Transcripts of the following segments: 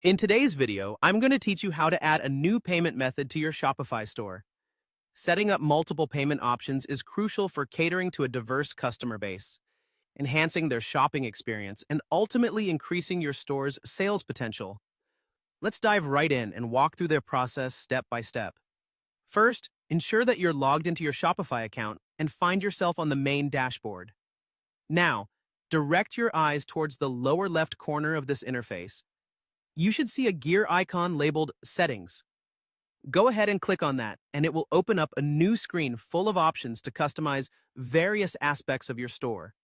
In today's video, I'm going to teach you how to add a new payment method to your Shopify store. Setting up multiple payment options is crucial for catering to a diverse customer base, enhancing their shopping experience, and ultimately increasing your store's sales potential. Let's dive right in and walk through their process step by step. First, ensure that you're logged into your Shopify account and find yourself on the main dashboard. Now, direct your eyes towards the lower left corner of this interface. You should see a gear icon labeled Settings. Go ahead and click on that, and it will open up a new screen full of options to customize various aspects of your store.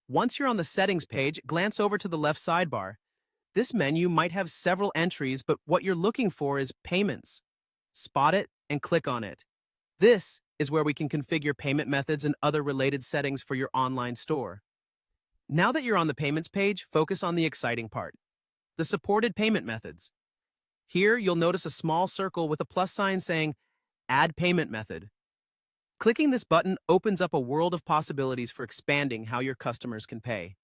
Once you're on the Settings page, glance over to the left sidebar. This menu might have several entries, but what you're looking for is Payments. Spot it and click on it. This is where we can configure payment methods and other related settings for your online store. Now that you're on the Payments page, focus on the exciting part: the supported payment methods. Here, you'll notice a small circle with a plus sign saying, Add Payment Method. Clicking this button opens up a world of possibilities for expanding how your customers can pay.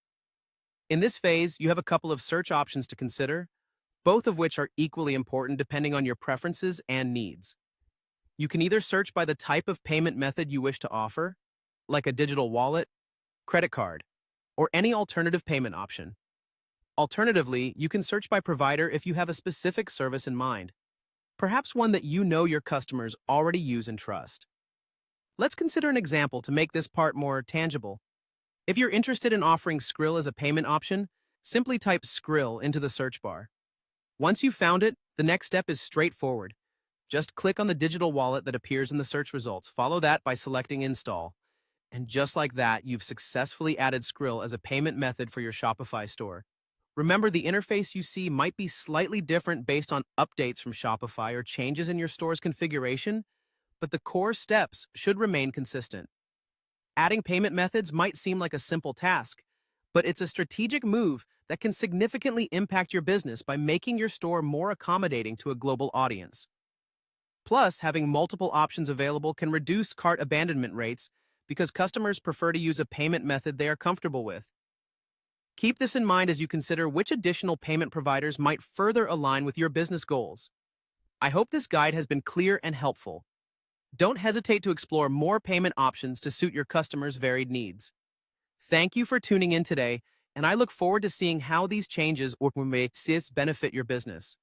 In this phase, you have a couple of search options to consider, both of which are equally important depending on your preferences and needs. You can either search by the type of payment method you wish to offer, like a digital wallet, credit card, or any alternative payment option. Alternatively, you can search by provider if you have a specific service in mind, perhaps one that you know your customers already use and trust. Let's consider an example to make this part more tangible. If you're interested in offering Skrill as a payment option, simply type Skrill into the search bar. Once you've found it, the next step is straightforward. Just click on the digital wallet that appears in the search results. Follow that by selecting Install. And just like that, you've successfully added Skrill as a payment method for your Shopify store. Remember, the interface you see might be slightly different based on updates from Shopify or changes in your store's configuration, but the core steps should remain consistent. Adding payment methods might seem like a simple task, but it's a strategic move that can significantly impact your business by making your store more accommodating to a global audience. Plus, having multiple options available can reduce cart abandonment rates because customers prefer to use a payment method they are comfortable with. Keep this in mind as you consider which additional payment providers might further align with your business goals. I hope this guide has been clear and helpful. Don't hesitate to explore more payment options to suit your customers' varied needs. Thank you for tuning in today, and I look forward to seeing how these changes will benefit your business.